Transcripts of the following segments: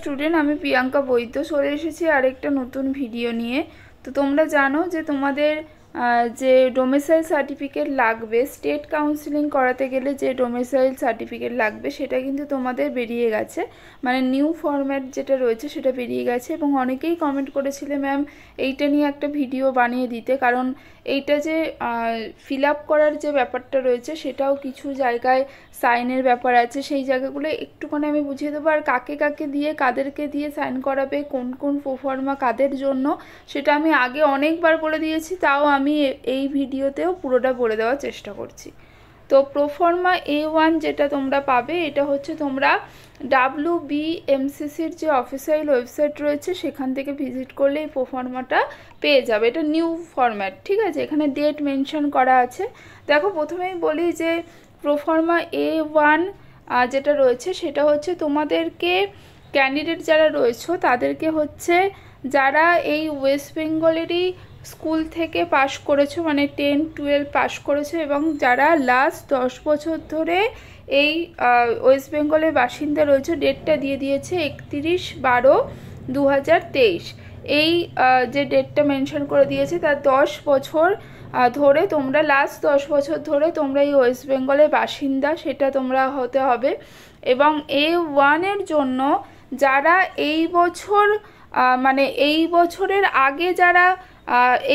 Student, আমি প্রিয়াঙ্কা বৈদ্য চলে এসেছি আরেকটা নতুন ভিডিও নিয়ে। তো তোমরা জানো যে তোমাদের যে ডোমিসাইল সার্টিফিকেট লাগবে, স্টেট কাউন্সিলিং করাতে গেলে যে ডোমিসাইল সার্টিফিকেট লাগবে সেটা কিন্তু তোমাদের বেরিয়ে গেছে, মানে নিউ ফরম্যাট যেটা রয়েছে সেটা বেরিয়ে গেছে। এবং অনেকেই কমেন্ট করেছিলে ম্যাম এইটা নিয়ে একটা ভিডিও বানিয়ে দিতে, কারণ এইটা যে ফিল আপ করার যে ব্যাপারটা রয়েছে সেটাও কিছু জায়গায় সাইনের ব্যাপার আছে, সেই জায়গাগুলো একটুখানি আমি বুঝিয়ে দেবো। আর কাকে কাকে দিয়ে কাদেরকে দিয়ে সাইন করাবে, কোন কোন প্রোফর্মা কাদের জন্য, সেটা আমি আগে অনেকবার বলে দিয়েছি, তাও আমি এই ভিডিওতেও পুরোটা বলে দেওয়ার চেষ্টা করছি। তো প্রোফর্মা A1 যেটা তোমরা পাবে, এটা হচ্ছে তোমরা WBMCCর যে অফিসিয়াল ওয়েবসাইট রয়েছে সেখান থেকে ভিজিট করলে এই প্রোফর্মাটা পেয়ে যাবে। এটা নিউ ফরম্যাট, ঠিক আছে। এখানে ডেট মেনশন করা আছে। দেখো প্রথমেই বলি যে প্রোফর্মা A1 যেটা রয়েছে সেটা হচ্ছে তোমাদেরকে ক্যান্ডিডেট যারা রয়েছে তাদেরকে হচ্ছে যারা এই ওয়েস্ট বেঙ্গলেরই স্কুল থেকে পাশ করেছো, মানে 10-12 পাশ করেছো, এবং যারা লাস্ট 10 বছর ধরে এই ওয়েস্ট বেঙ্গলের বাসিন্দা রয়েছে। ডেটটা দিয়ে দিয়েছে 31/12/2023। এই যে ডেটটা মেনশন করে দিয়েছে তার 10 বছর ধরে তোমরা, লাস্ট 10 বছর ধরে তোমরা এই ওয়েস্ট বেঙ্গলের বাসিন্দা, সেটা তোমরা হতে হবে। এবং A1-এর জন্য যারা এই বছর মানে এই বছরের আগে যারা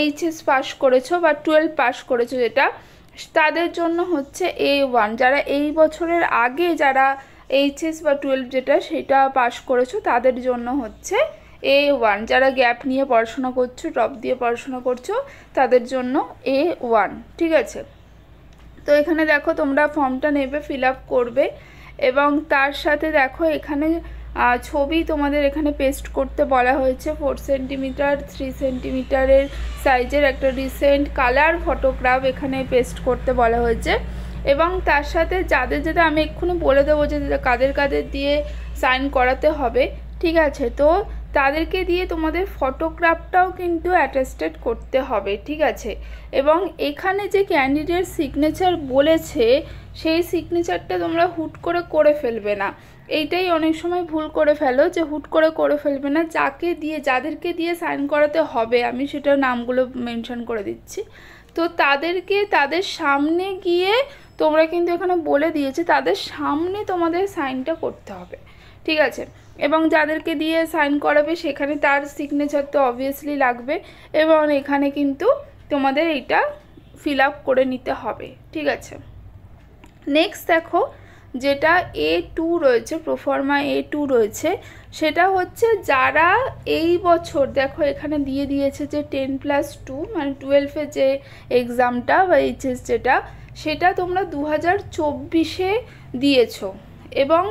HS পাস করেছো বা 12 পাস করেছো যেটা, তাদের জন্য হচ্ছে A1। যারা এই বছরের আগে যারা HS বা 12 যেটা সেটা পাস করেছো তাদের জন্য হচ্ছে A1। যারা গ্যাপ নিয়ে পড়াশোনা করছো, ড্রপ দিয়ে পড়াশোনা করছো, তাদের জন্য A1, ঠিক আছে। তো এখানে দেখো তোমরা ফর্মটা নেবে, ফিল আপ করবে, এবং তার সাথে দেখো এখানে ছবি তোমাদের এখানে পেস্ট করতে বলা হয়েছে। 4 সেন্টিমিটার 3 সেন্টিমিটারের সাইজের একটা রিসেন্ট কালার ফটোগ্রাফ এখানে পেস্ট করতে বলা হয়েছে। এবং তার সাথে যাদের যাদের আমি এক্ষুনি বলে দেবো যে কাদের কাদের দিয়ে সাইন করাতে হবে, ঠিক আছে। তো তাদেরকে দিয়ে তোমাদের ফটোগ্রাফটাও কিন্তু অ্যাটেস্টেড করতে হবে, ঠিক আছে। এবং এখানে যে ক্যান্ডিডেট সিগনেচার বলেছে সেই সিগনেচারটা তোমরা হুট করে ফেলবে না। এইটাই অনেক সময় ভুল করে ফেলো, যে হুট করে ফেলবে না। যাকে দিয়ে যাদেরকে দিয়ে সাইন করাতে হবে, আমি সেটার নামগুলো মেনশন করে দিচ্ছি। তো তাদেরকে তাদের সামনে গিয়ে তোমরা কিন্তু এখানে বলে দিয়েছে তাদের সামনে তোমাদের সাইনটা করতে হবে, ঠিক আছে। এবং যাদেরকে দিয়ে সাইন করাবে সেখানে তার সিগনেচার তো অবভিয়াসলি লাগবে, এবং এখানে কিন্তু তোমাদের এইটা ফিল আপ করে নিতে হবে, ঠিক আছে। নেক্সট দেখো যেটা A2 রয়েছে, প্রোফর্মা A2 রয়েছে, সেটা হচ্ছে যারা এই বছর, দেখো এখানে দিয়ে দিয়েছে যে 10+2 মানে 12-এ যে এক্সামটা বা HS যেটা, সেটা তোমরা 2024-এ দিয়েছো। এবং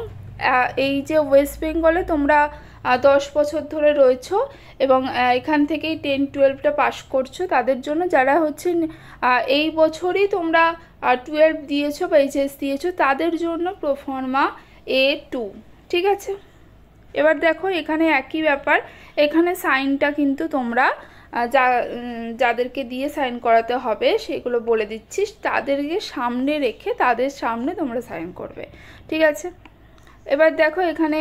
এই যে ওয়েস্ট বেঙ্গলে তোমরা 10 বছর ধরে রয়েছো এবং এখান থেকেই 10-12টা পাস করছো, তাদের জন্য যারা হচ্ছে এই বছরই তোমরা 12 দিয়েছো বা HS দিয়েছো, তাদের জন্য প্রোফর্মা A2, ঠিক আছে। এবার দেখো এখানে একই ব্যাপার, এখানে সাইনটা কিন্তু তোমরা যাদেরকে দিয়ে সাইন করাতে হবে সেগুলো বলে দিচ্ছিস, তাদেরকে সামনে রেখে তাদের সামনে তোমরা সাইন করবে, ঠিক আছে। এবার দেখো এখানে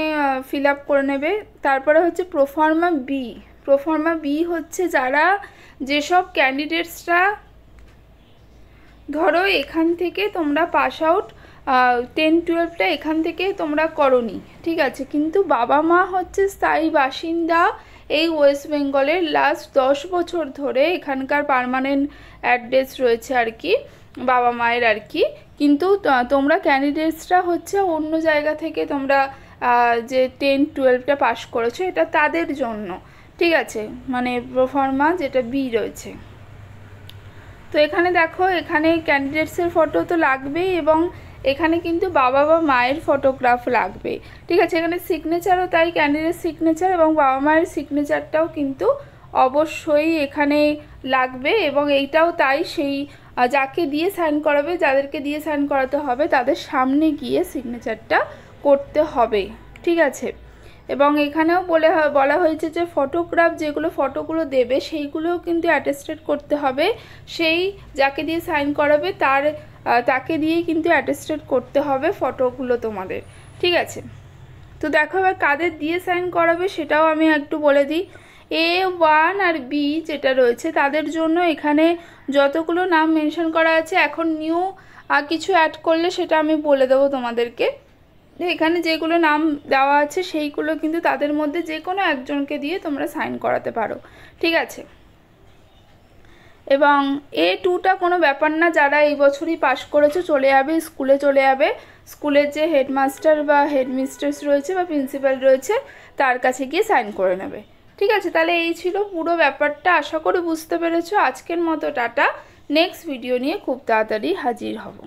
ফিল আপ করে নেবে। তারপরে হচ্ছে প্রোফর্মা বি। প্রোফর্মা বি হচ্ছে যারা, যেসব ক্যান্ডিডেটসরা ধরো এখান থেকে তোমরা পাস আউট 10-12টা এখান থেকে তোমরা করোনি, ঠিক আছে, কিন্তু বাবা মা হচ্ছে স্থায়ী বাসিন্দা এই ওয়েস্ট বেঙ্গলের, লাস্ট 10 বছর ধরে এখানকার পার্মানেন্ট অ্যাড্রেস রয়েছে আর কি বাবা মায়ের আর কি, কিন্তু তোমরা ক্যান্ডিডেটসরা হচ্ছে অন্য জায়গা থেকে তোমরা যে 10-12টা পাস করেছো, এটা তাদের জন্য, ঠিক আছে, মানে প্রোফর্মা যেটা বি রয়েছে। তো এখানে দেখো এখানে ক্যান্ডিডেটসের ফটো তো লাগবেই, এবং এখানে কিন্তু বাবা বা মায়ের ফটোগ্রাফ লাগবে, ঠিক আছে। এখানে সিগনেচারও তাই, ক্যান্ডিডেট সিগনেচার এবং বাবা মায়ের সিগনেচারটাও কিন্তু অবশ্যই এখানে লাগবে। এবং এইটাও তাই, সেই যাকে দিয়ে সাইন করাবে, যাদেরকে দিয়ে সাইন করাতে হবে তাদের সামনে গিয়ে সিগনেচারটা করতে হবে, ঠিক আছে। এবং এখানেও বলা হয়েছে যে ফটোগ্রাফ যেগুলো ফটোগুলো দেবে সেইগুলোও কিন্তু অ্যাটেস্টেড করতে হবে, সেই যাকে দিয়ে সাইন করাবে তাকে দিয়েই কিন্তু অ্যাটেস্টেড করতে হবে ফটোগুলো তোমাদের, ঠিক আছে। তো দেখো এবার কাদের দিয়ে সাইন করাবে সেটাও আমি একটু বলে দিই। A1 আর B যেটা রয়েছে তাদের জন্য এখানে যতগুলো নাম মেনশন করা আছে, এখন নিউ কিছু অ্যাড করলে সেটা আমি বলে দেবো তোমাদেরকে। এখানে যেগুলো নাম দেওয়া আছে সেইগুলো কিন্তু তাদের মধ্যে যে কোনো একজনকে দিয়ে তোমরা সাইন করাতে পারো, ঠিক আছে। এবং A2টা কোনো ব্যাপার না, যারা এই বছরই পাশ করেছো চলে যাবে স্কুলে, চলে যাবে স্কুলের যে হেডমাস্টার বা হেডমিস্ট্রেস রয়েছে বা প্রিন্সিপাল রয়েছে তার কাছে গিয়ে সাইন করে নেবে, ঠিক আছে। তাহলে এই ছিল পুরো ব্যাপারটা, আশা করি বুঝতে পেরেছো। আজকের মতো টাটা, নেক্সট ভিডিও নিয়ে খুব তাড়াতাড়ি হাজির হব।